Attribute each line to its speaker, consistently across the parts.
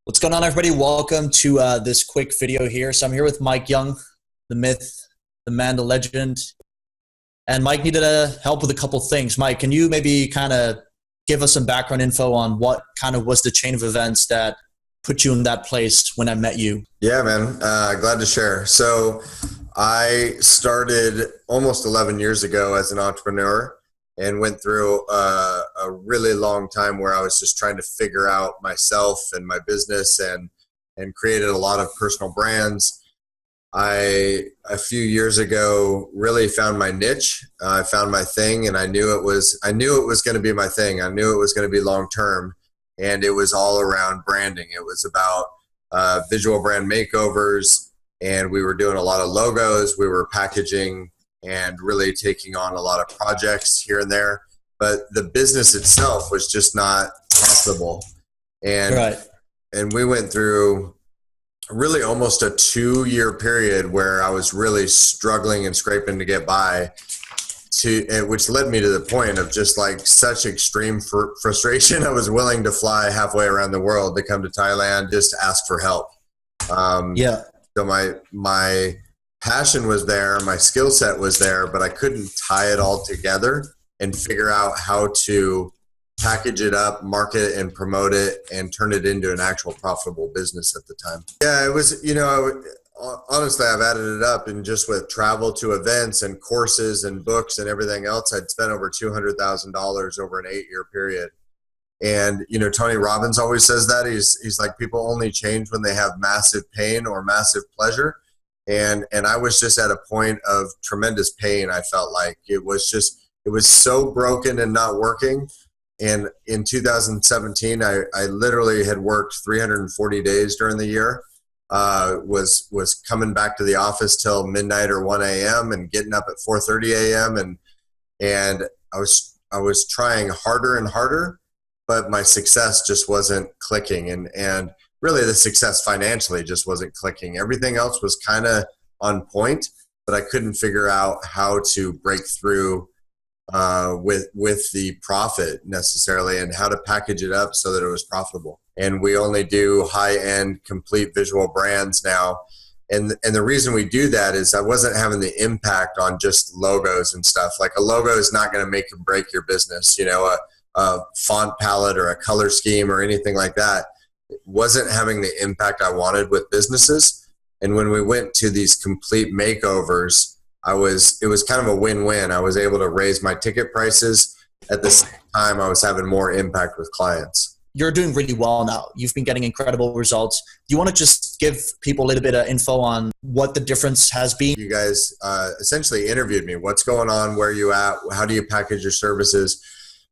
Speaker 1: What's going on, everybody? Welcome to this quick video here. So I'm here with Mike Young, the myth, the man, the legend. And Mike needed help with a couple things. Mike, can you maybe kind of give us some background info on what kind of was the chain of events that put you in that place when I met you?
Speaker 2: Yeah, man. Glad to share. So I started almost 11 years ago as an entrepreneur and went through a really long time where I was just trying to figure out myself and my business and created a lot of personal brands. A few years ago, really found my niche. I found my thing, and I knew it was going to be my thing. I knew it was going to be long term, and it was all around branding. It was about visual brand makeovers, and we were doing a lot of logos. We were packaging and really taking on a lot of projects here and there. But the business itself was just not profitable. And
Speaker 1: Right.
Speaker 2: and we went through really almost a 2-year period where I was really struggling and scraping to get by, which led me to the point of just like such extreme frustration. I was willing to fly halfway around the world to come to Thailand just to ask for help.
Speaker 1: Yeah.
Speaker 2: So my passion was there, my skill set was there, but I couldn't tie it all together and figure out how to package it up, market it, and promote it, and turn it into an actual profitable business at the time. Yeah, it was, honestly, I've added it up, and just with travel to events and courses and books and everything else, I'd spent over $200,000 over an 8-year period. And, Tony Robbins always says that. He's like, people only change when they have massive pain or massive pleasure. And I was just at a point of tremendous pain. I felt like it was so broken and not working. And in 2017, I literally had worked 340 days during the year, was coming back to the office till midnight or 1 a.m. and getting up at 4:30 a.m. And I was trying harder and harder, but my success just wasn't clicking. And really the success financially just wasn't clicking. Everything else was kind of on point, but I couldn't figure out how to break through with the profit necessarily, and how to package it up so that it was profitable. And we only do high-end complete visual brands now. And the reason we do that is I wasn't having the impact on just logos and stuff. Like, a logo is not going to make or break your business. A font palette or a color scheme or anything like that wasn't having the impact I wanted with businesses. And when we went to these complete makeovers, it was kind of a win-win. I was able to raise my ticket prices. At the same time, I was having more impact with clients.
Speaker 1: You're doing really well now. You've been getting incredible results. Do you want to just give people a little bit of info on what the difference has been?
Speaker 2: You guys essentially interviewed me. What's going on? Where are you at? How do you package your services?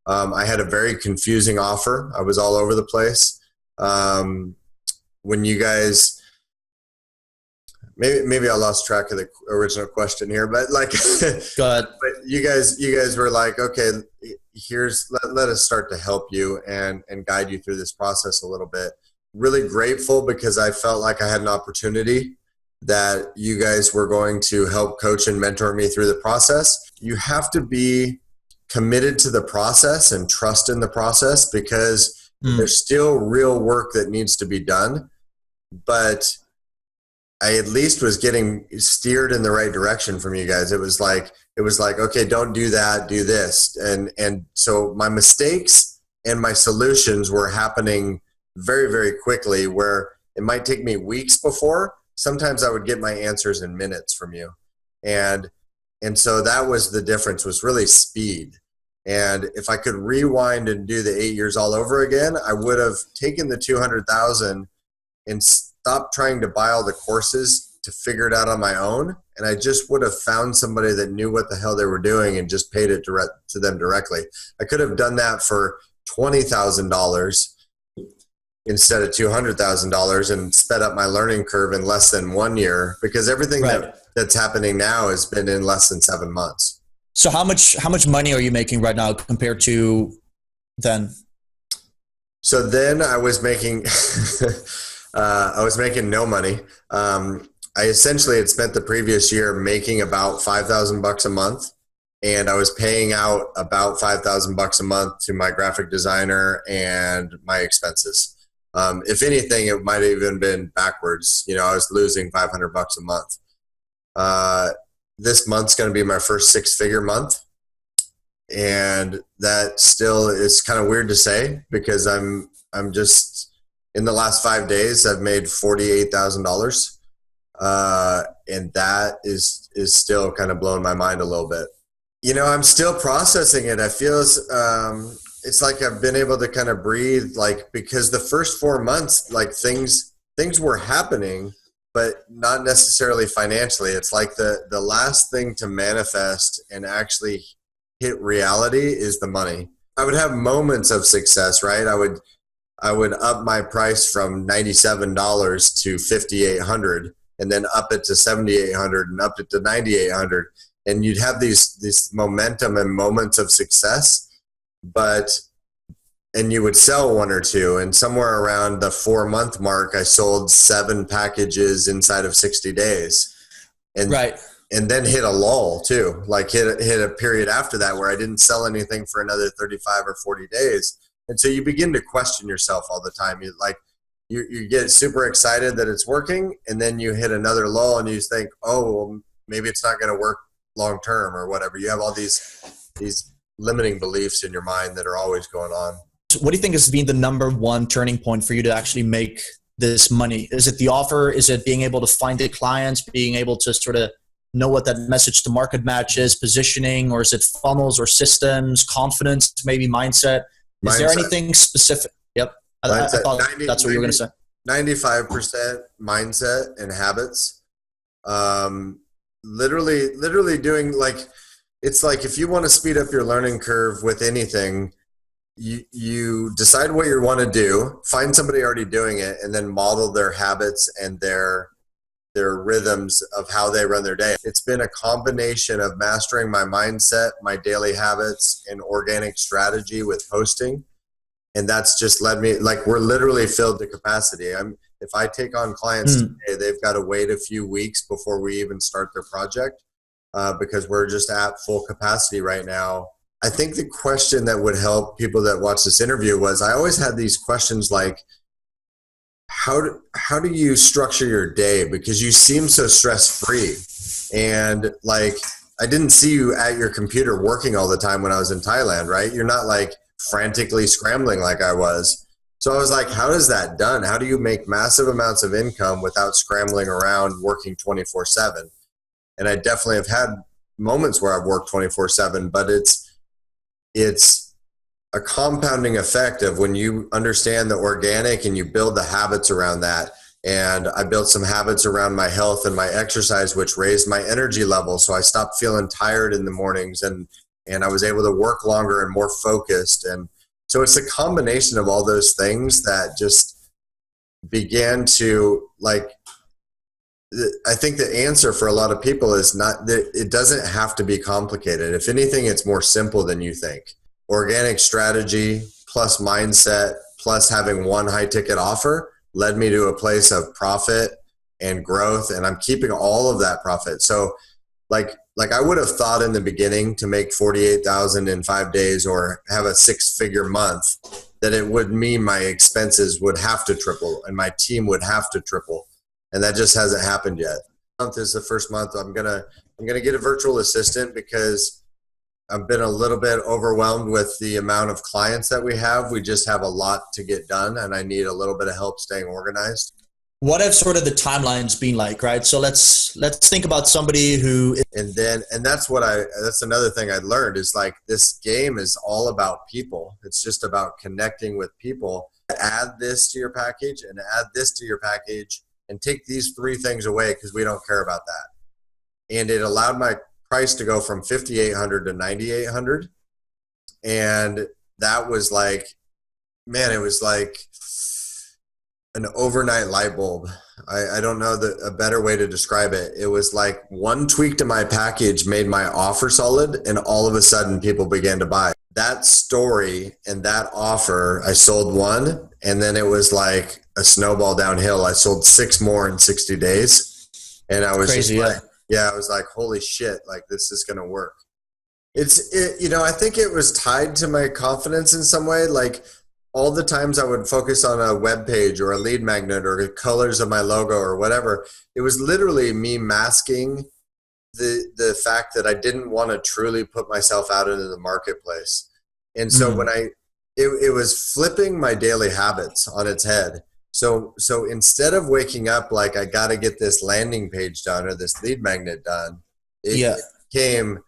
Speaker 2: I had a very confusing offer. I was all over the place. When you guys... Maybe I lost track of the original question here, but like,
Speaker 1: Go ahead.
Speaker 2: But you guys were like, okay, let us start to help you and guide you through this process a little bit. Really grateful, because I felt like I had an opportunity that you guys were going to help coach and mentor me through the process. You have to be committed to the process and trust in the process, because there's still real work that needs to be done. But I at least was getting steered in the right direction from you guys. It was like, okay, don't do that, do this. And so my mistakes and my solutions were happening very, very quickly, where it might take me weeks before. Sometimes I would get my answers in minutes from you. And so that was the difference, was really speed. And if I could rewind and do the 8 years all over again, I would have taken the 200,000 and stopped trying to buy all the courses to figure it out on my own. And I just would have found somebody that knew what the hell they were doing and just paid it direct to them directly. I could have done that for $20,000 instead of $200,000 and sped up my learning curve in less than 1 year, because everything that's happening now has been in less than 7 months.
Speaker 1: So how much money are you making right now compared to then?
Speaker 2: So then I was making no money. I essentially had spent the previous year making about $5,000 a month, and I was paying out about $5,000 a month to my graphic designer and my expenses. If anything, it might have even been backwards. I was losing $500 a month. This month's going to be my first 6-figure month. And that still is kind of weird to say, because I'm just, in the last 5 days, I've made $48,000. And that is still kind of blowing my mind a little bit. I'm still processing it. I feel it's like I've been able to kind of breathe, like, because the first 4 months, like things were happening, but not necessarily financially. It's like the last thing to manifest and actually hit reality is the money. I would have moments of success, right? I would up my price from $97 to $5,800, and then up it to $7,800, and up it to $9,800. And you'd have these momentum and moments of success, and you would sell 1 or 2. And somewhere around the 4-month mark, I sold 7 packages inside of 60 days. And
Speaker 1: right.
Speaker 2: And then hit a lull too, like hit a period after that where I didn't sell anything for another 35 or 40 days. And so you begin to question yourself all the time. You get super excited that it's working, and then you hit another lull and you think, oh, well, maybe it's not going to work long term or whatever. You have all these limiting beliefs in your mind that are always going on.
Speaker 1: What do you think has been the number one turning point for you to actually make this money? Is it the offer? Is it being able to find the clients, being able to sort of know what that message to market match is, positioning, or is it funnels or systems, confidence, maybe mindset? Is there anything specific? Yep. I thought that's what you were going to say.
Speaker 2: 95% mindset and habits. Literally doing, like, it's like if you want to speed up your learning curve with anything, you decide what you want to do, find somebody already doing it, and then model their habits and their rhythms of how they run their day. It's been a combination of mastering my mindset, my daily habits, and organic strategy with posting. And that's just led me, like, we're literally filled to capacity. If I take on clients today, they've got to wait a few weeks before we even start their project, because we're just at full capacity right now. I think the question that would help people that watch this interview was, I always had these questions like, how do you structure your day? Because you seem so stress-free. And, like, I didn't see you at your computer working all the time when I was in Thailand, right? You're not like frantically scrambling like I was. So I was like, how is that done? How do you make massive amounts of income without scrambling around working 24/7? And I definitely have had moments where I've worked 24/7, but it's a compounding effect of when you understand the organic and you build the habits around that. And I built some habits around my health and my exercise, which raised my energy level. So I stopped feeling tired in the mornings, and I was able to work longer and more focused. And so it's a combination of all those things that just began to, like, I think the answer for a lot of people is not that it doesn't have to be complicated. If anything, it's more simple than you think. Organic strategy plus mindset plus having one high ticket offer led me to a place of profit and growth, and I'm keeping all of that profit. So like I would have thought in the beginning to make 48,000 in 5 days or have a 6-figure month, that it would mean my expenses would have to triple and my team would have to triple. And that just hasn't happened yet. Month is the first month I'm gonna get a virtual assistant, because I've been a little bit overwhelmed with the amount of clients that we have. We just have a lot to get done, and I need a little bit of help staying organized.
Speaker 1: What have sort of the timelines been like, right? So let's think about somebody who,
Speaker 2: and that's another thing I learned is, like, this game is all about people. It's just about connecting with people. Add this to your package and add this to your package and take these 3 things away because we don't care about that. And it allowed my price to go from $5,800 to $9,800. And that was like, man, it was like an overnight light bulb. I don't know a better way to describe it. It was like one tweak to my package made my offer solid, and all of a sudden people began to buy. That story and that offer, I sold 1, and then it was like a snowball downhill. I sold 6 more in 60 days. And I was crazy, I was like, holy shit, like, this is going to work. I think it was tied to my confidence in some way. Like, all the times I would focus on a web page or a lead magnet or the colors of my logo or whatever, it was literally me masking the fact that I didn't want to truly put myself out into the marketplace. And so when it was flipping my daily habits on its head. So instead of waking up like I got to get this landing page done or this lead magnet done, it became,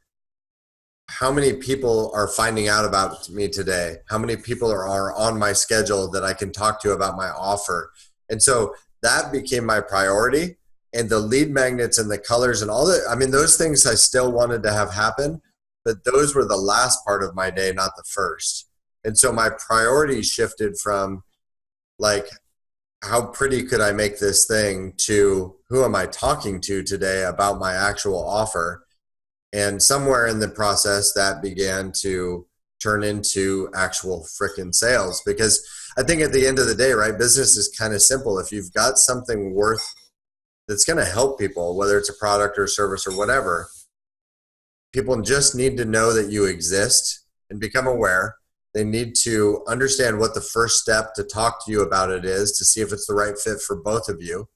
Speaker 2: how many people are finding out about me today? How many people are on my schedule that I can talk to about my offer? And so that became my priority. And the lead magnets and the colors and all that, I mean, those things I still wanted to have happen, but those were the last part of my day, not the first. And so my priorities shifted from like, how pretty could I make this thing, to who am I talking to today about my actual offer? And somewhere in the process that began to turn into actual frickin' sales. Because I think at the end of the day, right, business is kind of simple. If you've got something worth that's going to help people, whether it's a product or service or whatever, people just need to know that you exist and become aware. They need to understand what the first step to talk to you about it is, to see if it's the right fit for both of you.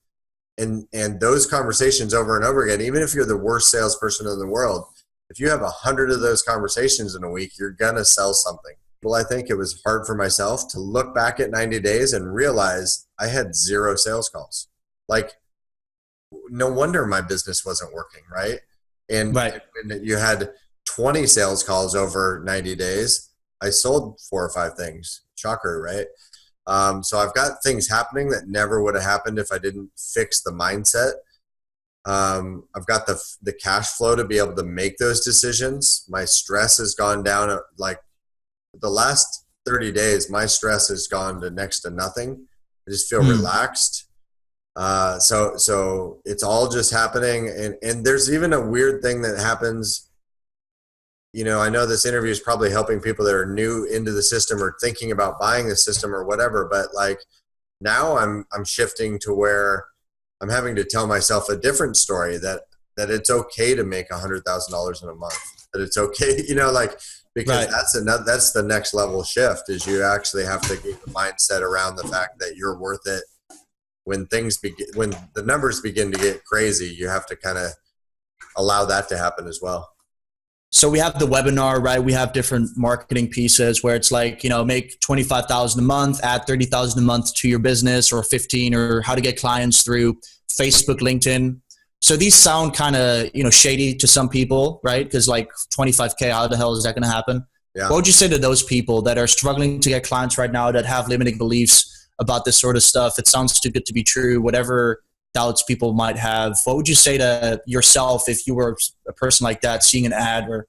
Speaker 2: And those conversations over and over again, even if you're the worst salesperson in the world, if you have 100 of those conversations in a week, you're going to sell something. Well, I think it was hard for myself to look back at 90 days and realize I had 0 sales calls. Like, no wonder my business wasn't working, right? And when you had 20 sales calls over 90 days, I sold 4 or 5 things. Shocker, right? So I've got things happening that never would have happened if I didn't fix the mindset. I've got the cash flow to be able to make those decisions. My stress has gone down. Like the last 30 days, my stress has gone to next to nothing. I just feel relaxed. So it's all just happening. And there's even a weird thing that happens. You know, I know this interview is probably helping people that are new into the system or thinking about buying the system or whatever. But like now I'm shifting to where I'm having to tell myself a different story, that it's okay to make $100,000 in a month, that it's okay, you know, like, because that's the next level shift, is you actually have to get the mindset around the fact that you're worth it. When when the numbers begin to get crazy, you have to kind of allow that to happen as well.
Speaker 1: So we have the webinar, right? We have different marketing pieces where it's like, you know, make 25,000 a month, add 30,000 a month to your business, or 15, or how to get clients through Facebook, LinkedIn. So these sound kind of, you know, shady to some people, right? Because like 25K, how the hell is that going to happen? Yeah. What would you say to those people that are struggling to get clients right now, that have limiting beliefs about this sort of stuff? It sounds too good to be true. Whatever doubts people might have, what would you say to yourself if you were a person like that, seeing an ad or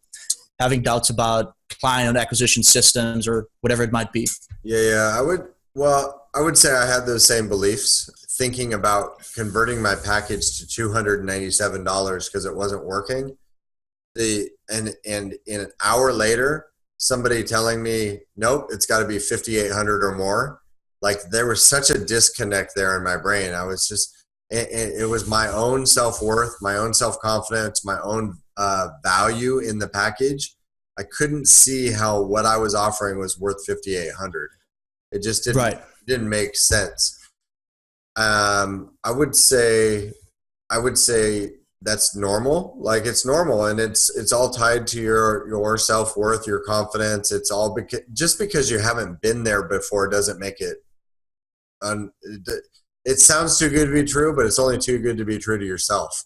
Speaker 1: having doubts about client acquisition systems or whatever it might be?
Speaker 2: Yeah. I would say I had those same beliefs, thinking about converting my package to $297 because it wasn't working. And in an hour later, somebody telling me, nope, it's got to be 5,800 or more. Like, there was such a disconnect there in my brain. I was just, it was my own self-worth, my own self-confidence, my own value in the package. I couldn't see how what I was offering was worth 5,800. It just didn't make sense. I would say that's normal. Like, it's normal, and it's all tied to your self-worth, your confidence. It's all just because you haven't been there before doesn't make it it sounds too good to be true, but it's only too good to be true to yourself.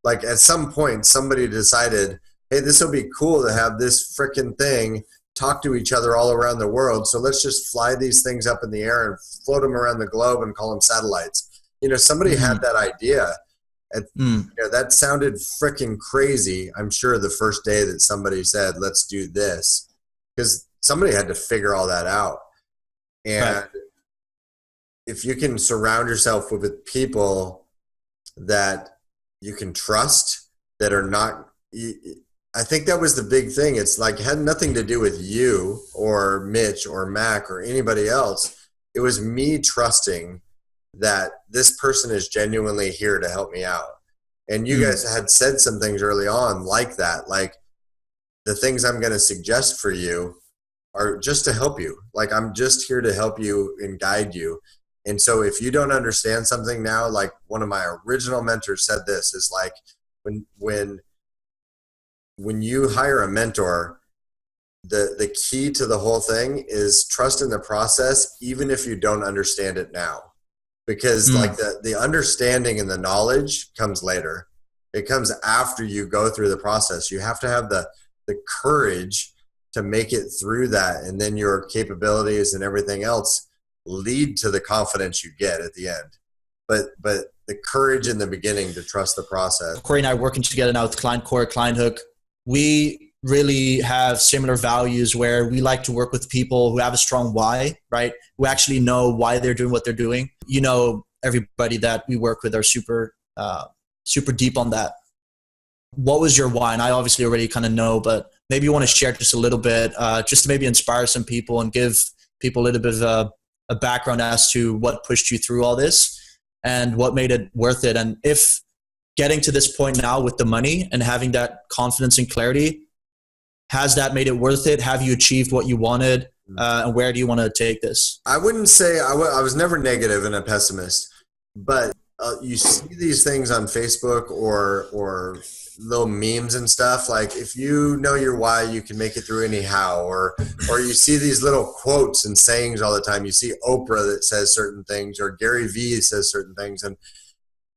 Speaker 2: Like, at some point, somebody decided, hey, this will be cool to have this frickin' thing talk to each other all around the world. So let's just fly these things up in the air and float them around the globe and call them satellites. You know, somebody had that idea. You know, that sounded frickin' crazy, I'm sure, the first day that somebody said, let's do this, because somebody had to figure all that out. And if you can surround yourself with people that you can trust, that are not, I think that was the big thing. It's like, it had nothing to do with you or Mitch or Mac or anybody else. It was me trusting that this person is genuinely here to help me out. And you guys had said some things early on like that, like, the things I'm going to suggest for you, are just to help you. Like, I'm just here to help you and guide you. And so if you don't understand something now, like one of my original mentors said this, is like, when you hire a mentor, the key to the whole thing is trust in the process, even if you don't understand it now. Because like the understanding and the knowledge comes later. It comes after you go through the process. You have to have the courage to make it through that, and then your capabilities and everything else lead to the confidence you get at the end. But the courage in the beginning to trust the process.
Speaker 1: Corey and I are working together now with Client Core, Client Hook. We really have similar values where we like to work with people who have a strong why, right? Who actually know why they're doing what they're doing. You know, everybody that we work with are super deep on that. What was your why? And I obviously already kind of know, but maybe you want to share just a little bit, just to maybe inspire some people and give people a little bit of a background as to what pushed you through all this and what made it worth it. And if getting to this point now with the money and having that confidence and clarity, has that made it worth it? Have you achieved what you wanted? And where do you want to take this?
Speaker 2: I wouldn't say I was never negative and a pessimist, but you see these things on Facebook or little memes and stuff. Like, if you know your why, you can make it through anyhow. Or you see these little quotes and sayings all the time. You see Oprah that says certain things, or Gary Vee says certain things. And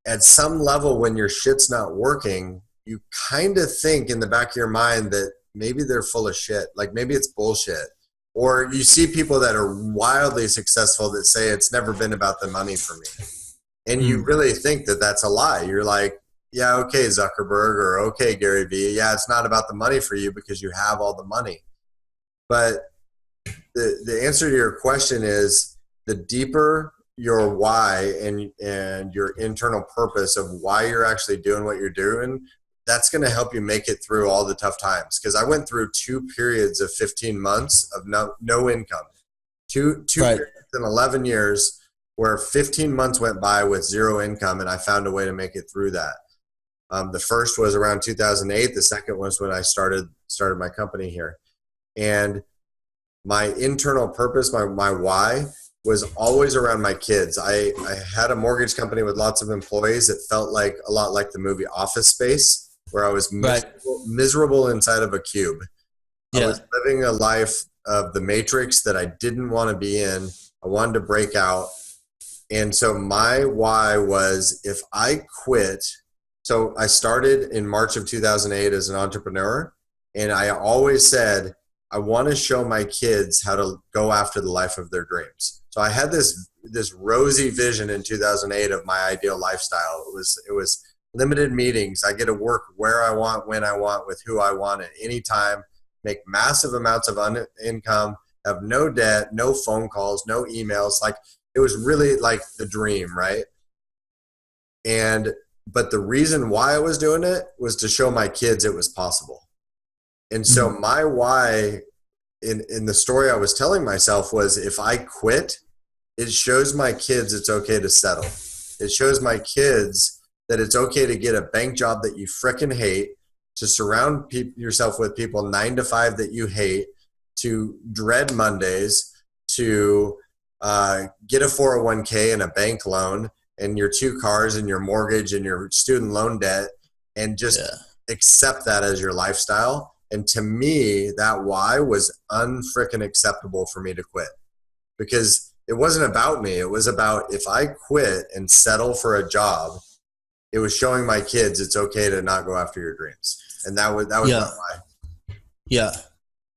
Speaker 2: at some level, when your shit's not working, you kind of think in the back of your mind that maybe they're full of shit. Like, maybe it's bullshit. Or you see people that are wildly successful that say it's never been about the money for me. And you really think that that's a lie. You're like, yeah, okay, Zuckerberg, or okay, Gary Vee. Yeah, it's not about the money for you because you have all the money. But the answer to your question is, the deeper your why and your internal purpose of why you're actually doing what you're doing, that's going to help you make it through all the tough times. Because I went through 2 periods of 15 months of no income. Two
Speaker 1: Right.
Speaker 2: periods in 11 years where 15 months went by with 0 income, and I found a way to make it through that. The first was around 2008. The second was when I started my company here. And my internal purpose, my why, was always around my kids. I had a mortgage company with lots of employees. It felt like a lot like the movie Office Space, where I was miserable inside of a cube. I was living a life of the matrix that I didn't want to be in. I wanted to break out. And so my why was, if I quit. So I started in March of 2008 as an entrepreneur. And I always said, I want to show my kids how to go after the life of their dreams. So I had this rosy vision in 2008 of my ideal lifestyle. It was limited meetings. I get to work where I want, when I want, with who I want at any time, make massive amounts of income, have no debt, no phone calls, no emails. Like, it was really like the dream, right? But the reason why I was doing it was to show my kids it was possible. And so my why in the story I was telling myself was, if I quit, it shows my kids it's okay to settle. It shows my kids that it's okay to get a bank job that you frickin' hate, to surround yourself with people 9 to 5 that you hate, to dread Mondays, to get a 401k and a bank loan and your 2 cars and your mortgage and your student loan debt, and just accept that as your lifestyle. And to me, that why was unfrickin' acceptable for me to quit, because it wasn't about me. It was about, if I quit and settle for a job, it was showing my kids it's okay to not go after your dreams. And that was my why.
Speaker 1: Yeah.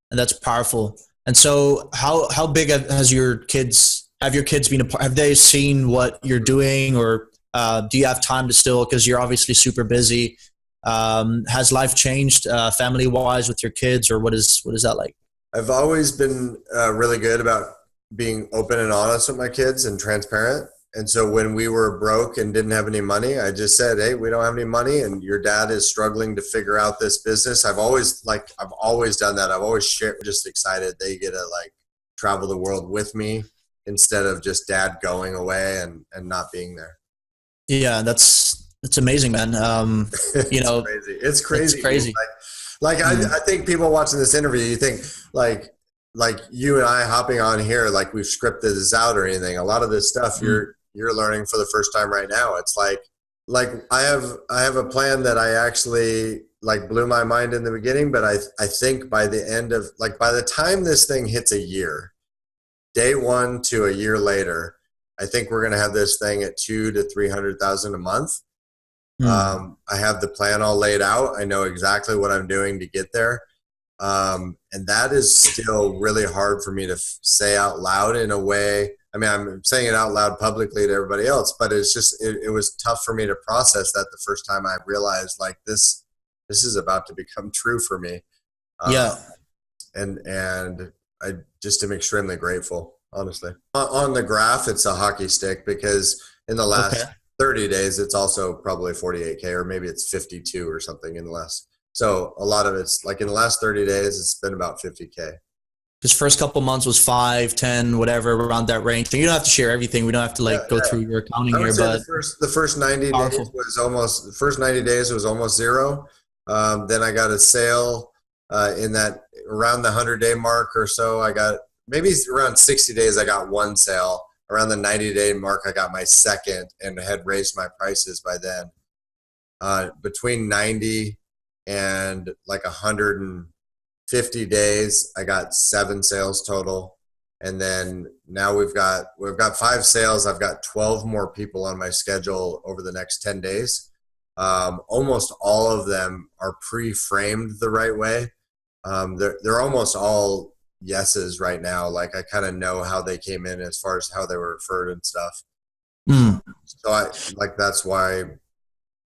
Speaker 1: And that's powerful. And so how big have your kids been a part? Have they seen what you're doing, or do you have time to still, because you're obviously super busy? Has life changed family wise with your kids, or what is that like?
Speaker 2: I've always been really good about being open and honest with my kids and transparent. And so when we were broke and didn't have any money, I just said, hey, we don't have any money and your dad is struggling to figure out this business. I've always done that. I've always shared, just excited they get to like travel the world with me instead of just dad going away and not being there.
Speaker 1: Yeah, it's amazing, man.
Speaker 2: It's crazy. It's crazy. I think people watching this interview, you think like, like you and I hopping on here, like we've scripted this out or anything. A lot of this stuff you're learning for the first time right now. It's like I have a plan that I actually like blew my mind in the beginning, but I think by the end of like by the time this thing hits a year, day one to a year later, I think we're gonna have this thing at 200,000 to 300,000 a month. I have the plan all laid out. I know exactly what I'm doing to get there. And that is still really hard for me to say out loud in a way. I mean, I'm saying it out loud publicly to everybody else, but it's just, it was tough for me to process that the first time I realized like this is about to become true for me.
Speaker 1: Yeah.
Speaker 2: And I just am extremely grateful, honestly. On the graph, it's a hockey stick because in the last 30 days, it's also probably 48K or maybe it's 52 or something in the last. So a lot of it's like in the last 30 days, it's been about 50K.
Speaker 1: Because first couple months was 5, 10, whatever, around that range. And you don't have to share everything. We don't have to like go through your accounting here. But
Speaker 2: the first 90 days was almost the first 90 days was almost zero. Then I got a sale in that around the 100-day mark or so. I got maybe around 60 days. I got one sale. Around the 90-day mark, I got my second and had raised my prices by then. Between 90 and like 150 days, I got 7 sales total. And then now we've got 5 sales. I've got 12 more people on my schedule over the next 10 days. Almost all of them are pre-framed the right way. They're almost all yeses right now. Like I kind of know how they came in as far as how they were referred and stuff. So that's why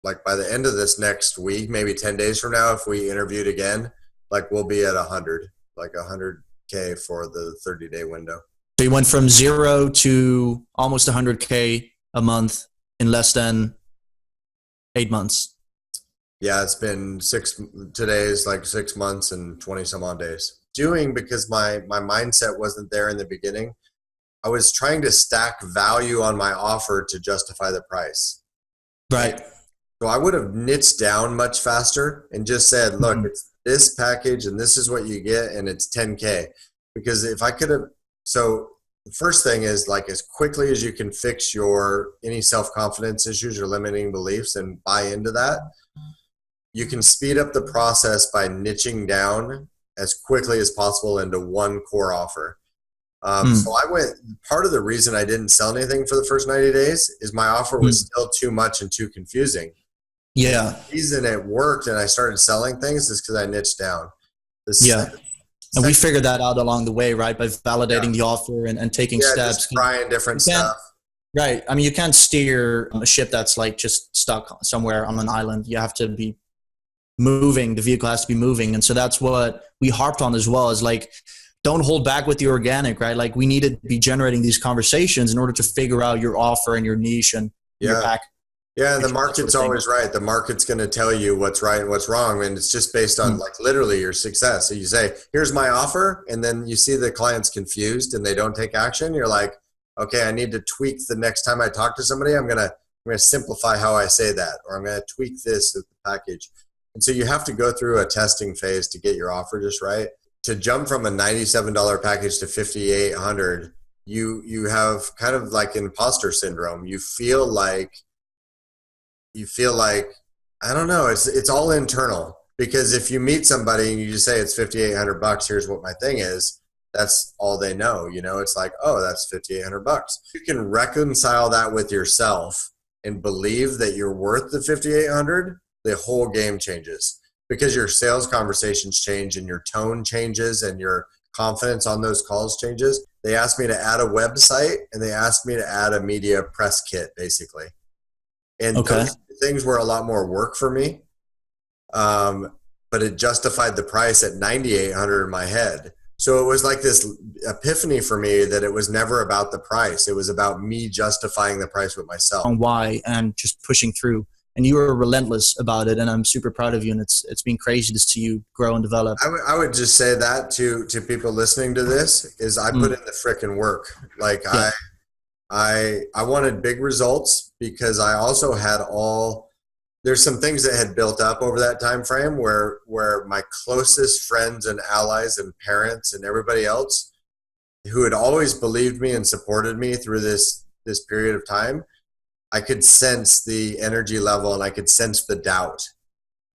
Speaker 2: like by the end of this next week, maybe 10 days from now, if we interviewed again, like we'll be at 100, like 100K for the 30-day window.
Speaker 1: So you went from 0 to almost 100K a month in less than 8 months.
Speaker 2: Yeah, it's been today's like 6 months and 20 some odd days. Because my mindset wasn't there in the beginning. I was trying to stack value on my offer to justify the price.
Speaker 1: Right.
Speaker 2: So I would have niched down much faster and just said, look, it's this package and this is what you get and it's 10K. Because if I could have, so the first thing is like as quickly as you can fix any self-confidence issues or limiting beliefs and buy into that, you can speed up the process by niching down as quickly as possible into one core offer. So part of the reason I didn't sell anything for the first 90 days is my offer was still too much and too confusing.
Speaker 1: Yeah.
Speaker 2: The reason it worked and I started selling things is because I niched down.
Speaker 1: And we figured that out along the way, right? By validating the offer and taking steps.
Speaker 2: Just trying different stuff.
Speaker 1: Right. I mean, you can't steer a ship that's like just stuck somewhere on an island. You have to be moving. The vehicle has to be moving. And so that's what we harped on as well, is like, don't hold back with the organic, right? Like we needed to be generating these conversations in order to figure out your offer and your niche and your pack.
Speaker 2: Yeah, the market's always right. The market's going to tell you what's right and what's wrong. And it's just based on like literally your success. So you say, here's my offer. And then you see the client's confused and they don't take action. You're like, okay, I need to tweak the next time I talk to somebody. I'm going to simplify how I say that, or I'm going to tweak this with the package. And so you have to go through a testing phase to get your offer just right. To jump from a $97 package to $5,800, you have kind of like imposter syndrome. You feel like I don't know, it's all internal, because if you meet somebody and you just say it's $5,800, here's what my thing is, that's all they know. It's like, oh, that's $5,800. You can reconcile that with yourself and believe that you're worth the $5,800, the whole game changes, because your sales conversations change and your tone changes and your confidence on those calls changes. They asked me to add a website and they asked me to add a media press kit, basically. And those things were a lot more work for me. But it justified the price at $9,800 in my head. So it was like this epiphany for me that it was never about the price. It was about me justifying the price with myself.
Speaker 1: On why, and just pushing through. And you were relentless about it, and I'm super proud of you. And it's been crazy to see you grow and develop.
Speaker 2: I would just say that to people listening to this is I put in the frickin' work. Like I wanted big results, because I also had all there's some things that had built up over that time frame where my closest friends and allies and parents and everybody else who had always believed me and supported me through this period of time, I could sense the energy level and I could sense the doubt.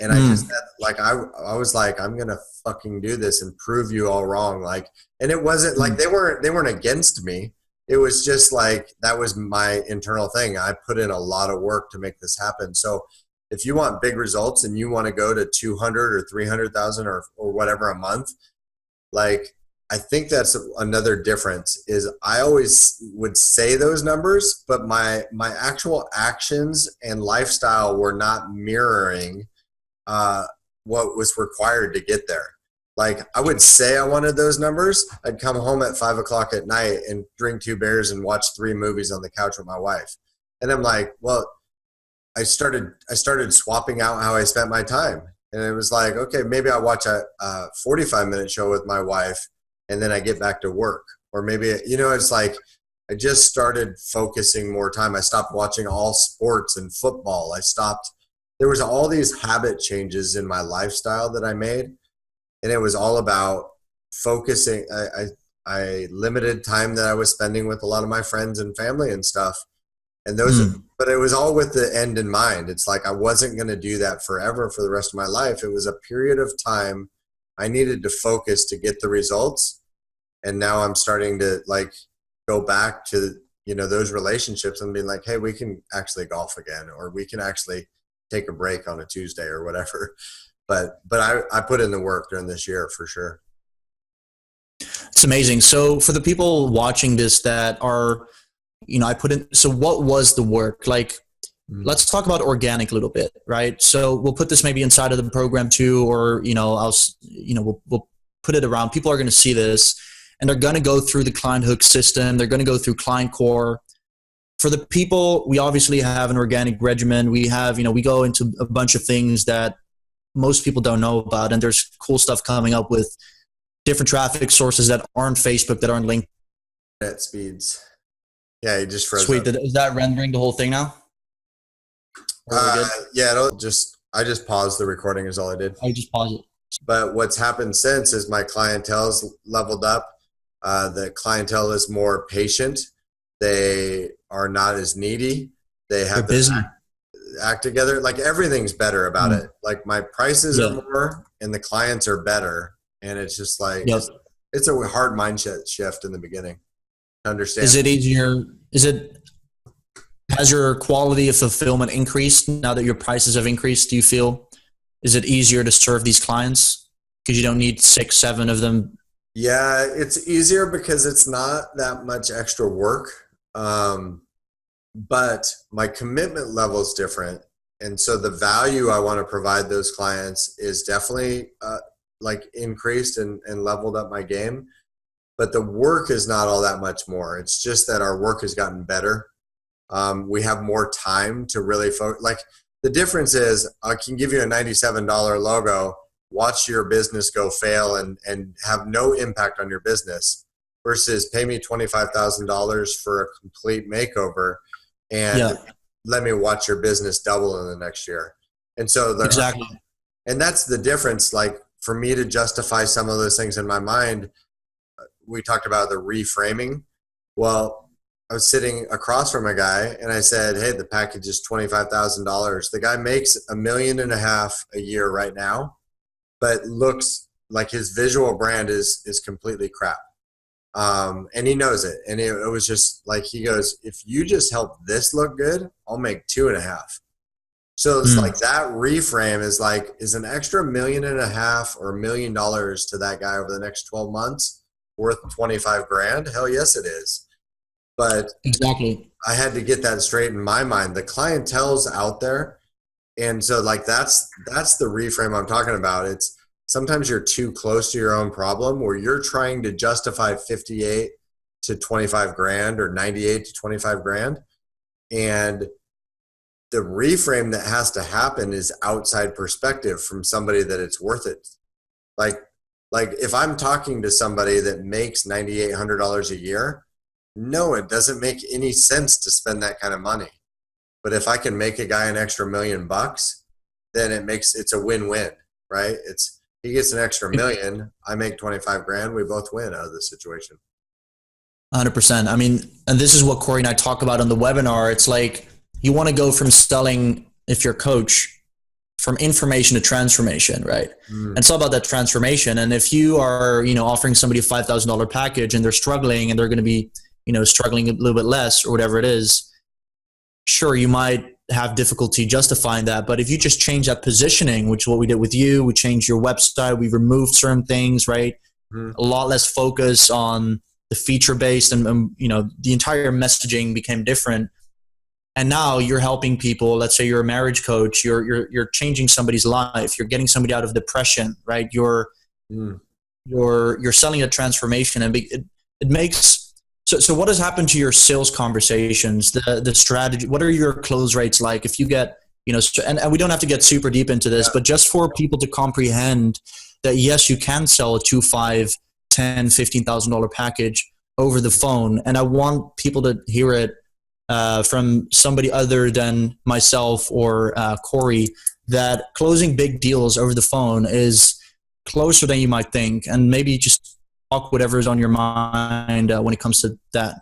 Speaker 2: And I just like, I was like, I'm going to fucking do this and prove you all wrong. Like, and it wasn't like they weren't against me. It was just like, that was my internal thing. I put in a lot of work to make this happen. So if you want big results and you want to go to 200 or 300,000 or whatever a month, like, I think that's another difference is I always would say those numbers, but my actual actions and lifestyle were not mirroring what was required to get there. Like, I would say I wanted those numbers. I'd come home at 5 o'clock at night and drink 2 beers and watch 3 movies on the couch with my wife. And I'm like, well, I started swapping out how I spent my time. And it was like, okay, maybe I watch a 45-minute show with my wife and then I get back to work. Or maybe, it's like I just started focusing more time. I stopped watching all sports and football. There was all these habit changes in my lifestyle that I made. And it was all about focusing. I limited time that I was spending with a lot of my friends and family and stuff. And but it was all with the end in mind. It's like I wasn't going to do that forever for the rest of my life. It was a period of time I needed to focus to get the results. And now I'm starting to like go back to, those relationships and being like, hey, we can actually golf again, or we can actually take a break on a Tuesday or whatever. But I put in the work during this year for sure.
Speaker 1: It's amazing. So for the people watching this that are, so what was the work? Like, let's talk about organic a little bit, right? So we'll put this maybe inside of the program too, or, we'll put it around. People are going to see this and they're going to go through the Client Hook system. They're going to go through Client Core. For the people, we obviously have an organic regimen. We have, we go into a bunch of things that most people don't know about. And there's cool stuff coming up with different traffic sources that aren't Facebook, that aren't linked.
Speaker 2: Net speeds. Yeah, you just froze.
Speaker 1: Sweet. Is that rendering the whole thing now?
Speaker 2: Yeah, I just paused the recording is all I did.
Speaker 1: I just pause it.
Speaker 2: But what's happened since is my clientele's leveled up. The clientele is more patient. They are not as needy. They have their act together. Like everything's better about it. Like my prices are more and the clients are better. And it's just like, it's a hard mindset shift in the beginning to understand.
Speaker 1: Is it easier? Has your quality of fulfillment increased now that your prices have increased? Do you feel, is it easier to serve these clients because you don't need 6, 7 of them?
Speaker 2: Yeah, it's easier because it's not that much extra work. But my commitment level is different. And so the value I want to provide those clients is definitely like increased and leveled up my game. But the work is not all that much more. It's just that our work has gotten better. We have more time to really focus. Like the difference is I can give you a $97 logo, watch your business go fail and have no impact on your business versus pay me $25,000 for a complete makeover and let me watch your business double in the next year. And so
Speaker 1: exactly.
Speaker 2: And that's the difference. Like for me to justify some of those things in my mind, we talked about the reframing. Well, I was sitting across from a guy and I said, hey, the package is $25,000. The guy makes $1.5 million a year right now, but looks like his visual brand is completely crap. And he knows it. And it was just like, he goes, if you just help this look good, I'll make 2.5. So it's like that reframe is an extra $1.5 million or $1 million to that guy over the next 12 months worth 25 grand. Hell yes, it is. But
Speaker 1: exactly,
Speaker 2: I had to get that straight in my mind. The clientele's out there. And so like, that's the reframe I'm talking about. It's sometimes you're too close to your own problem where you're trying to justify 58 to 25 grand or 98 to 25 grand. And the reframe that has to happen is outside perspective from somebody that it's worth it. Like if I'm talking to somebody that makes $9,800 a year, no, it doesn't make any sense to spend that kind of money. But if I can make a guy an extra $1,000,000, then it's a win-win, right? He gets an extra $1,000,000, I make 25 grand, we both win out of the situation.
Speaker 1: 100%. I mean, and this is what Corey and I talk about on the webinar. It's like you want to go from selling, if you're a coach, from information to transformation, right? And it's all about that transformation. And if you are, offering somebody a $5,000 package and they're struggling and they're going to be, struggling a little bit less or whatever it is, sure, you might have difficulty justifying that. But if you just change that positioning, which is what we did with you, we changed your website, we removed certain things, right? A lot less focus on the feature based and, the entire messaging became different. And now you're helping people. Let's say you're a marriage coach. You're changing somebody's life. You're getting somebody out of depression, right? You're selling a transformation, and it makes. So what has happened to your sales conversations? The strategy. What are your close rates like? If you get, and we don't have to get super deep into this, but just for people to comprehend that, yes, you can sell a $2,500, $10,000, $15,000 package over the phone, and I want people to hear it. From somebody other than myself or Corey, that closing big deals over the phone is closer than you might think. And maybe just talk whatever is on your mind when it comes to that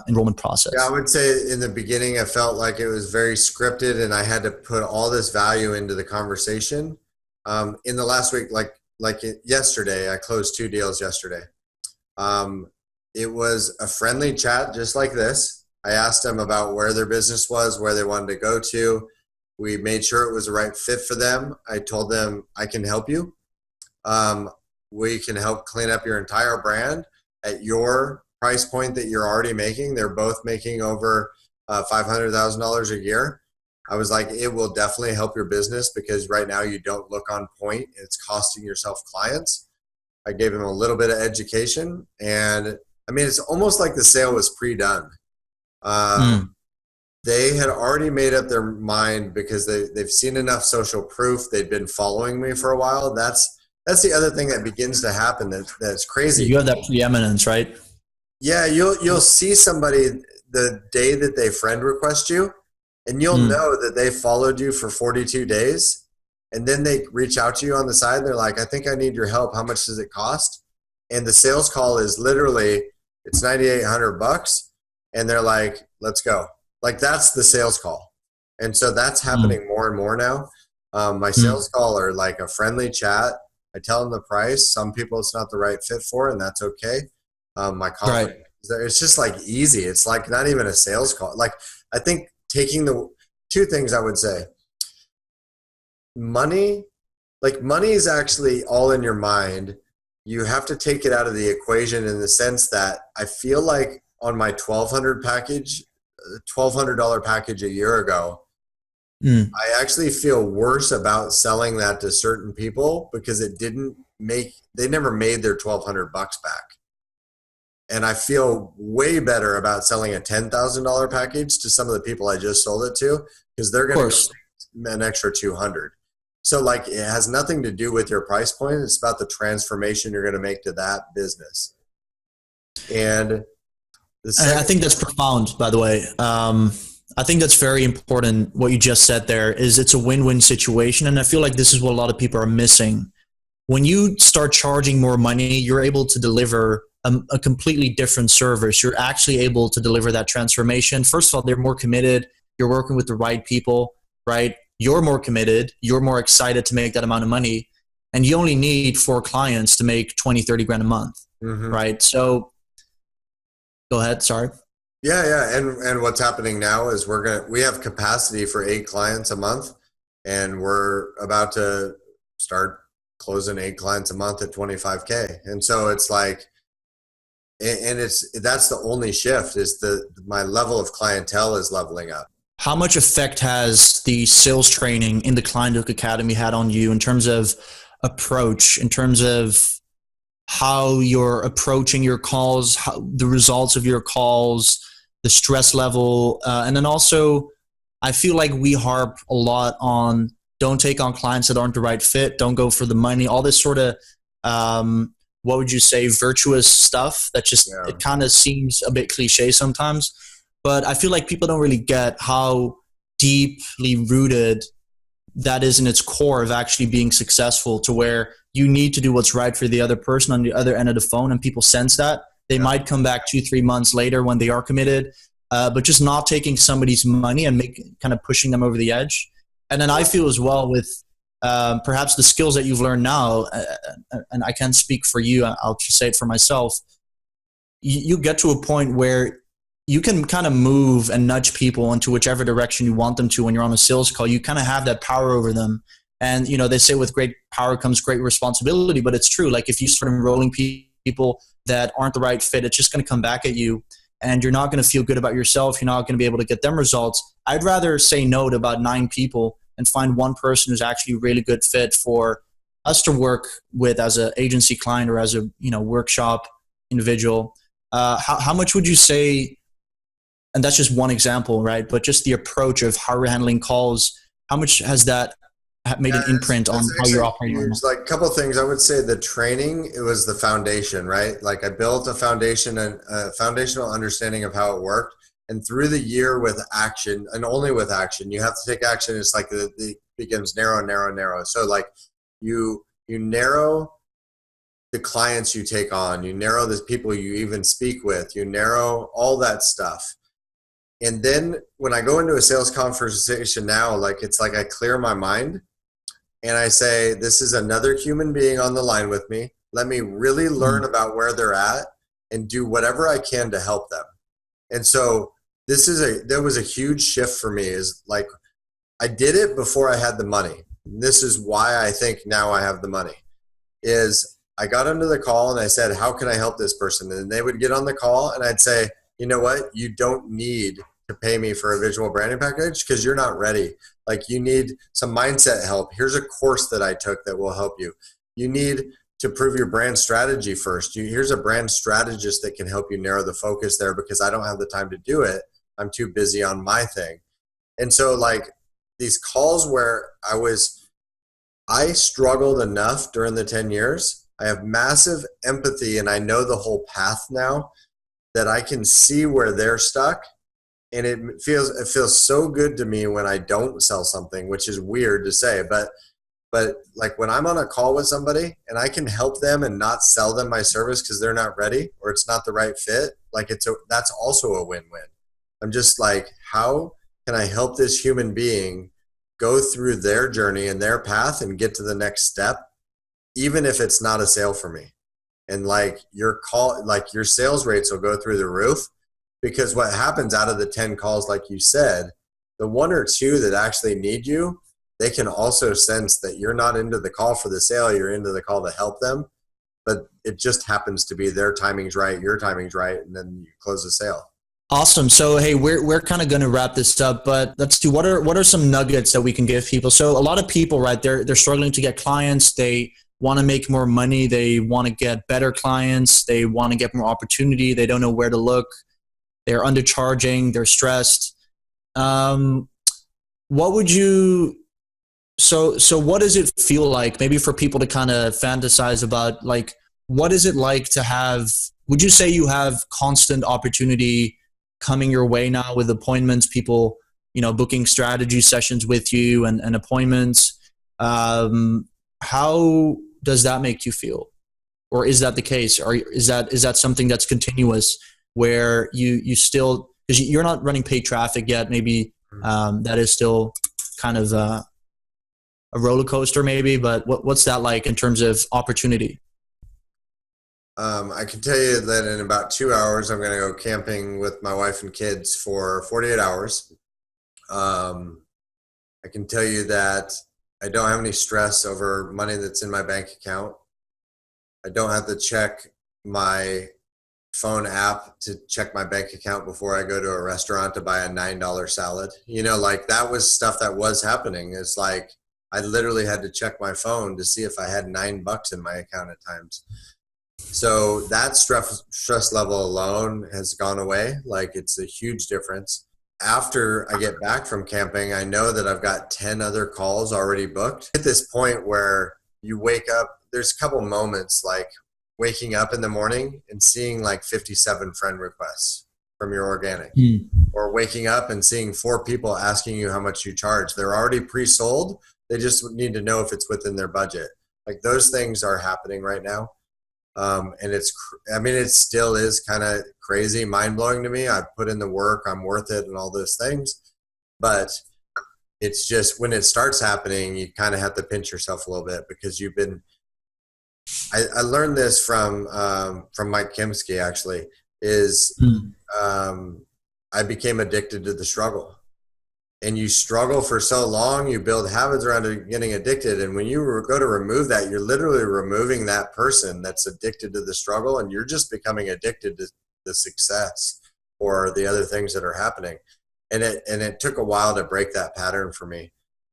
Speaker 1: enrollment process.
Speaker 2: Yeah, I would say in the beginning, I felt like it was very scripted and I had to put all this value into the conversation. In the last week, like yesterday, I closed 2 deals yesterday. It was a friendly chat just like this. I asked them about where their business was, where they wanted to go to. We made sure it was the right fit for them. I told them, I can help you. We can help clean up your entire brand at your price point that you're already making. They're both making over $500,000 a year. I was like, it will definitely help your business because right now you don't look on point. It's costing yourself clients. I gave them a little bit of education. And I mean, it's almost like the sale was pre-done. They had already made up their mind because they've seen enough social proof. They'd been following me for a while. That's the other thing that begins to happen. That's crazy.
Speaker 1: You have that preeminence, right?
Speaker 2: Yeah, you'll see somebody the day that they friend request you, and you'll know that they followed you for 42 days, and then they reach out to you on the side. And they're like, "I think I need your help. How much does it cost?" And the sales call is literally it's $9,800. And they're like, let's go. Like that's the sales call. And so that's happening more and more now. My sales call are like a friendly chat. I tell them the price. Some people it's not the right fit for, and that's okay. My call, it's just like easy. It's like not even a sales call. Like I think taking the 2 things I would say. Money is actually all in your mind. You have to take it out of the equation in the sense that I feel like on my $1,200 package a year ago, I actually feel worse about selling that to certain people because they never made their $1,200 back. And I feel way better about selling a $10,000 package to some of the people I just sold it to because they're going to get an extra 200. So like it has nothing to do with your price point. It's about the transformation you're going to make to that business. And I
Speaker 1: think that's profound, by the way. I think that's very important. What you just said there is it's a win-win situation. And I feel like this is what a lot of people are missing. When you start charging more money, you're able to deliver a completely different service. You're actually able to deliver that transformation. First of all, they're more committed. You're working with the right people, right? You're more committed. You're more excited to make that amount of money. And you only need 4 clients to make 20, 30 grand a month, right? So go ahead. Sorry.
Speaker 2: Yeah. And what's happening now is we have capacity for 8 clients a month, and we're about to start closing 8 clients a month at 25K. And so it's like, and that's the only shift is my level of clientele is leveling up.
Speaker 1: How much effect has the sales training in the Client Hook Academy had on you in terms of approach, in terms of how you're approaching your calls, the results of your calls, the stress level. And then also, I feel like we harp a lot on don't take on clients that aren't the right fit, don't go for the money, all this sort of, what would you say, virtuous stuff that just, it kind of seems a bit cliche sometimes. But I feel like people don't really get how deeply rooted that is in its core of actually being successful, to where you need to do what's right for the other person on the other end of the phone, and people sense that. They might come back 2-3 months later when they are committed, but just not taking somebody's money and kind of pushing them over the edge. And then I feel as well with perhaps the skills that you've learned now, and I can't speak for you, I'll just say it for myself. You get to a point where you can kind of move and nudge people into whichever direction you want them to. When you're on a sales call, you kind of have that power over them. And, they say with great power comes great responsibility, but it's true. Like if you start enrolling people that aren't the right fit, it's just going to come back at you, and you're not going to feel good about yourself. You're not going to be able to get them results. I'd rather say no to about 9 people and find one person who's actually a really good fit for us to work with as an agency client or as a, workshop individual. How much would you say, and that's just one example, right? But just the approach of how we're handling calls, how much has that made an imprint on how you're operating?
Speaker 2: There's like a couple of things. I would say the training, it was the foundation, right? Like I built a foundation and a foundational understanding of how it worked. And through the year with action, and only with action, you have to take action. It's like it becomes narrow. So like you narrow the clients you take on, you narrow the people you even speak with, you narrow all that stuff. And then when I go into a sales conversation now, like it's like I clear my mind and I say, this is another human being on the line with me. Let me really learn about where they're at and do whatever I can to help them. And so there was a huge shift for me, is like, I did it before I had the money. This is why I think now I have the money, is I got onto the call and I said, how can I help this person? And they would get on the call and I'd say, you know what? You don't need to pay me for a visual branding package because you're not ready. Like you need some mindset help. Here's a course that I took that will help you. You need to prove your brand strategy first. Here's a brand strategist that can help you narrow the focus there, because I don't have the time to do it. I'm too busy on my thing. And so like these calls where I struggled enough during the 10 years. I have massive empathy and I know the whole path now, that I can see where they're stuck. And it feels so good to me when I don't sell something, which is weird to say, but like when I'm on a call with somebody and I can help them and not sell them my service because they're not ready or it's not the right fit, like that's also a win-win. I'm just like, how can I help this human being go through their journey and their path and get to the next step, even if it's not a sale for me? And like your sales rates will go through the roof, because what happens out of the 10 calls, like you said, the 1 or 2 that actually need you, they can also sense that you're not into the call for the sale, you're into the call to help them, but it just happens to be their timing's right, your timing's right, and then you close the sale.
Speaker 1: Awesome. So, hey, we're kind of going to wrap this up, but let's do, what are some nuggets that we can give people? So a lot of people, right, they're struggling to get clients. They want to make more money. They want to get better clients. They want to get more opportunity. They don't know where to look. They're undercharging. They're stressed. What would you, so what does it feel like, maybe for people to kind of fantasize about, like, what is it like to have, would you say you have constant opportunity coming your way now with appointments, people, booking strategy sessions with you and appointments? How does that make you feel? Or is that the case? Or is that something that's continuous, where you still, because you're not running paid traffic yet, maybe that is still kind of a roller coaster maybe, but what's that like in terms of opportunity?
Speaker 2: I can tell you that in about 2 hours, I'm going to go camping with my wife and kids for 48 hours. I can tell you that I don't have any stress over money that's in my bank account. I don't have to check my phone app to check my bank account before I go to a restaurant to buy a $9 salad. Like that was stuff that was happening. It's like I literally had to check my phone to see if I had $9 in my account at times. So that stress level alone has gone away. Like it's a huge difference. After I get back from camping, I know that I've got 10 other calls already booked. At this point where you wake up, there's a couple moments like waking up in the morning and seeing like 57 friend requests from your organic,
Speaker 1: Mm.
Speaker 2: or waking up and seeing 4 people asking you how much you charge. They're already pre-sold. They just need to know if it's within their budget. Like those things are happening right now. And it still is kind of crazy, mind blowing to me. I've put in the work, I'm worth it, and all those things. But it's just when it starts happening, you kind of have to pinch yourself a little bit because you've been. I learned this from Mike Kimsky actually. Is
Speaker 1: Mm.
Speaker 2: I became addicted to the struggle. And you struggle for so long, you build habits around getting addicted. And when you go to remove that, you're literally removing that person that's addicted to the struggle, and you're just becoming addicted to the success or the other things that are happening. And it took a while to break that pattern for me.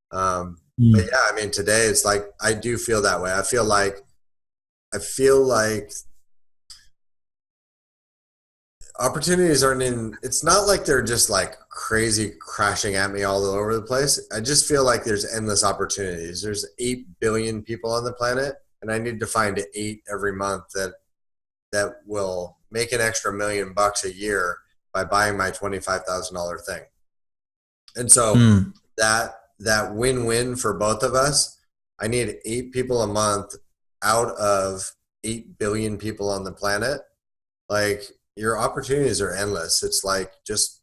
Speaker 2: But yeah, I mean, today it's like I do feel that way. I feel like opportunities aren't in. It's not like they're just like crazy crashing at me all over the place. I just feel like there's endless opportunities. There's 8 billion people on the planet, and I need to find 8 every month that will make an extra $1 million a year by buying my $25,000 thing. And so that win-win for both of us. I need 8 people a month out of 8 billion people on the planet. Like, your opportunities are endless. It's like just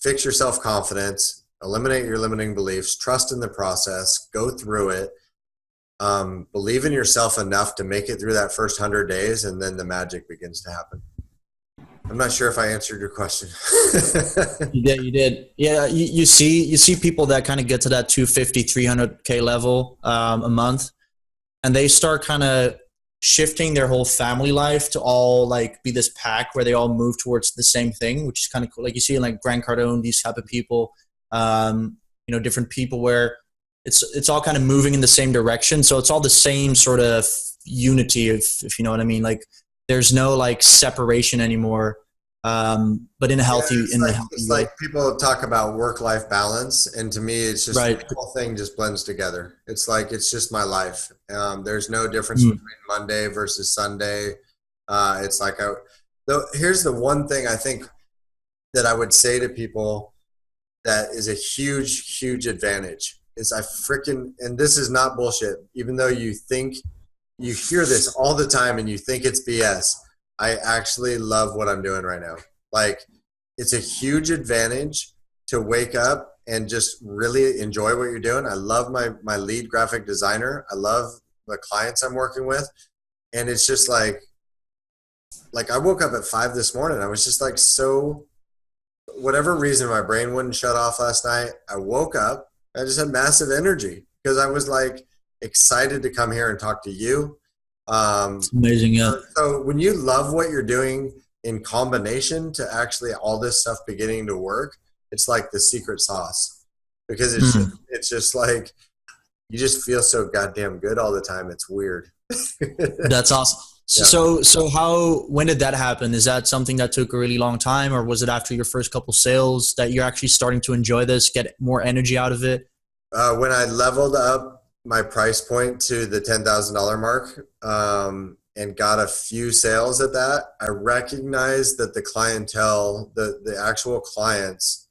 Speaker 2: fix your self-confidence, eliminate your limiting beliefs, trust in the process, go through it, believe in yourself enough to make it through that first 100 days, and then the magic begins to happen. I'm not sure if I answered your question.
Speaker 1: You did. Yeah, you see people that kind of get to that 250, 300K level a month, and they start kind of shifting their whole family life to all like be this pack where they all move towards the same thing, which is kind of cool. Like you see in like Grant Cardone, these type of people, different people where it's all kind of moving in the same direction. So it's all the same sort of unity, if you know what I mean. Like there's no like separation anymore. But in a healthy,
Speaker 2: it's like people talk about work-life balance, and to me, it's just
Speaker 1: right.
Speaker 2: the whole thing just blends together. It's like it's just my life. There's no difference between Monday versus Sunday. It's like here's the one thing I think that I would say to people that is a huge, huge advantage is and this is not bullshit. Even though you think you hear this all the time and you think it's BS. I actually love what I'm doing right now. Like, it's a huge advantage to wake up and just really enjoy what you're doing. I love my lead graphic designer. I love the clients I'm working with. And it's just like I woke up at 5 this morning. I was just like, whatever reason my brain wouldn't shut off last night. I woke up. I just had massive energy because I was like excited to come here and talk to you.
Speaker 1: It's amazing, yeah.
Speaker 2: So when you love what you're doing in combination to actually all this stuff beginning to work, it's like the secret sauce because it's just like you just feel so goddamn good all the time. It's weird.
Speaker 1: That's awesome.
Speaker 2: Yeah.
Speaker 1: So when did that happen? Is that something that took a really long time, or was it after your first couple sales that you're actually starting to enjoy this, get more energy out of it?
Speaker 2: When I leveled up my price point to the $10,000 mark and got a few sales at that, I recognized that the clientele, the actual clients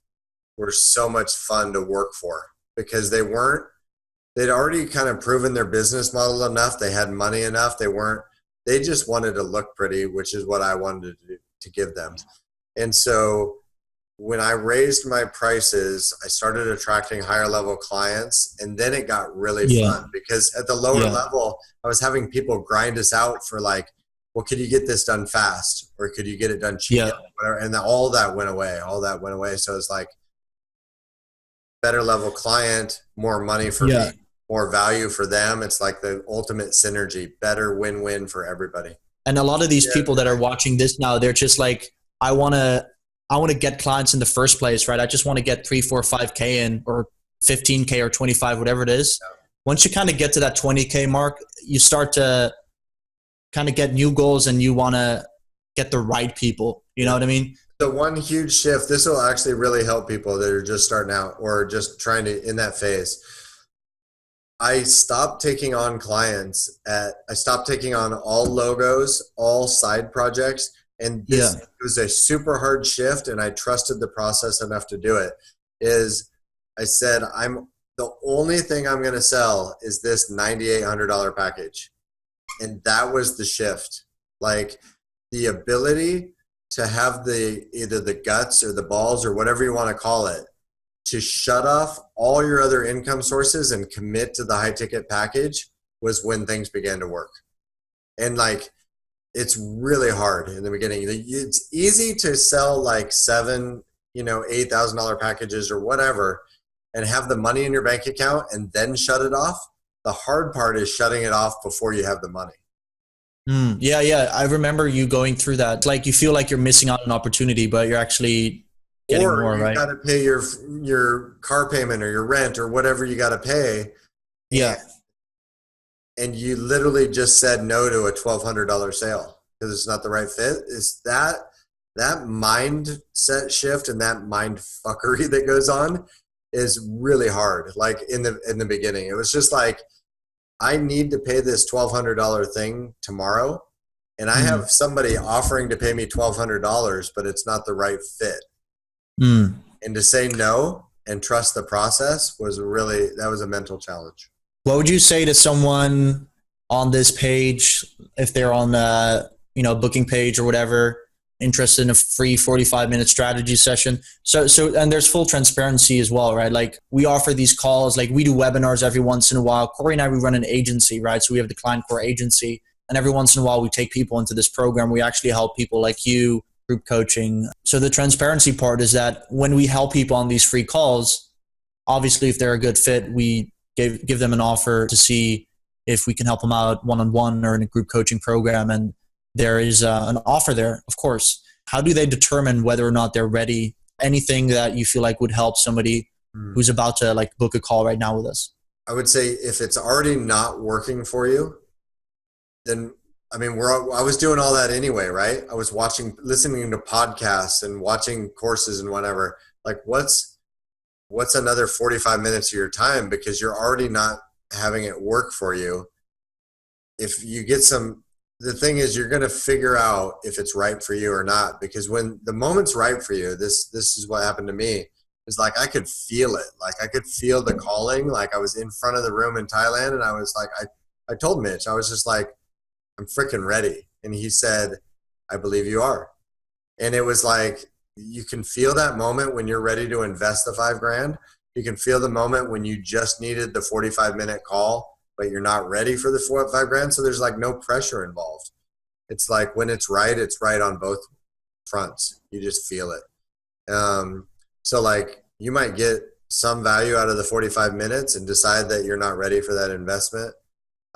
Speaker 2: were so much fun to work for because they'd already kind of proven their business model enough. They had money enough. They just wanted to look pretty, which is what I wanted to give them. And so when I raised my prices, I started attracting higher level clients, and then it got really fun because at the lower level, I was having people grind us out for like, well, could you get this done fast or could you get it done cheap? Whatever. And all that went away. So it's like better level client, more money for me, more value for them. It's like the ultimate synergy, better win-win for everybody.
Speaker 1: And a lot of these people that are watching this now, they're just like, I want to get clients in the first place, right? I just want to get 3, 4, 5K in, or 15K or 25, whatever it is. Yeah. Once you kind of get to that 20K mark, you start to kind of get new goals and you want to get the right people. You know what I mean?
Speaker 2: The one huge shift, this will actually really help people that are just starting out or just trying to in that phase. I stopped taking on clients I stopped taking on all logos, all side projects And
Speaker 1: Yeah.
Speaker 2: this was a super hard shift, and I trusted the process enough to do it. Is I said, the only thing I'm going to sell is this $9,800 package. And that was the shift. Like the ability to have either the guts or the balls or whatever you want to call it, to shut off all your other income sources and commit to the high ticket package was when things began to work. And like, it's really hard in the beginning. It's easy to sell like $8,000 packages or whatever and have the money in your bank account and then shut it off. The hard part is shutting it off before you have the money.
Speaker 1: Yeah, yeah. I remember you going through that. Like you feel like you're missing out on an opportunity, but you're actually getting
Speaker 2: or
Speaker 1: more,
Speaker 2: you
Speaker 1: right?
Speaker 2: got to pay your car payment or your rent or whatever you got to pay.
Speaker 1: Yeah.
Speaker 2: And you literally just said no to a $1,200 sale because it's not the right fit. Is that mindset shift and that mind fuckery that goes on is really hard. Like in the beginning, it was just like, I need to pay this $1,200 thing tomorrow, and I have somebody offering to pay me $1,200, but it's not the right fit. And to say no and trust the process that was a mental challenge.
Speaker 1: What would you say to someone on this page if they're on the booking page or whatever, interested in a free 45-minute strategy session? So and there's full transparency as well, right? Like we offer these calls, like we do webinars every once in a while. Corey and I, we run an agency, right? So we have the Client Core agency, and every once in a while we take people into this program. We actually help people like you, group coaching. So the transparency part is that when we help people on these free calls, obviously if they're a good fit, we give them an offer to see if we can help them out one-on-one or in a group coaching program. And there is an offer there, of course. How do they determine whether or not they're ready? Anything that you feel like would help somebody who's about to like book a call right now with us?
Speaker 2: I would say if it's already not working for you, then I was doing all that anyway, right? I was listening to podcasts and watching courses and whatever. Like what's another 45 minutes of your time because you're already not having it work for you. If you get the thing is you're going to figure out if it's right for you or not, because when the moment's right for you, this is what happened to me. It's like I could feel it. Like I could feel the calling. Like I was in front of the room in Thailand and I was like, I told Mitch, I was just like, I'm freaking ready. And he said, I believe you are. And it was like, you can feel that moment when you're ready to invest the $5,000. You can feel the moment when you just needed the 45-minute call, but you're not ready for the $5,000. So there's like no pressure involved. It's like when it's right on both fronts. You just feel it. So like you might get some value out of the 45 minutes and decide that you're not ready for that investment.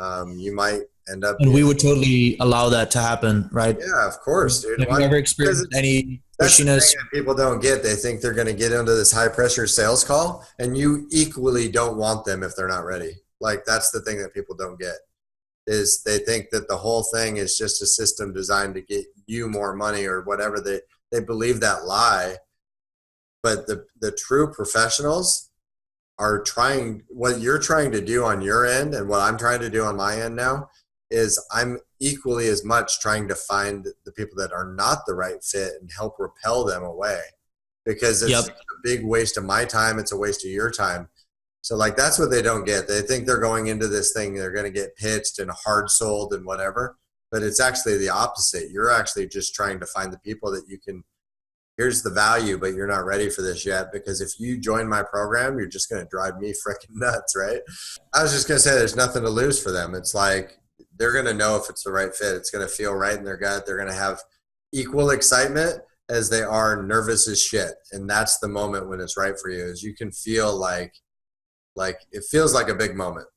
Speaker 2: You might end up.
Speaker 1: And we would totally allow that to happen, right?
Speaker 2: Yeah, of course, dude.
Speaker 1: Have you ever experienced any pushiness?
Speaker 2: People don't get. They think they're going to get into this high pressure sales call, and you equally don't want them if they're not ready. Like that's the thing that people don't get, is they think that the whole thing is just a system designed to get you more money or whatever. They believe that lie. But the true professionals are trying, what you're trying to do on your end and what I'm trying to do on my end now is I'm equally as much trying to find the people that are not the right fit and help repel them away, because it's a big waste of my time. It's a waste of your time. So like, that's what they don't get. They think they're going into this thing, they're going to get pitched and hard sold and whatever, but it's actually the opposite. You're actually just trying to find the people that you can, here's the value, but you're not ready for this yet, because if you join my program, you're just going to drive me freaking nuts, right? I was just going to say there's nothing to lose for them. It's like, they're going to know if it's the right fit. It's going to feel right in their gut. They're going to have equal excitement as they are nervous as shit. And that's the moment when it's right for you, is you can feel like it feels like a big moment.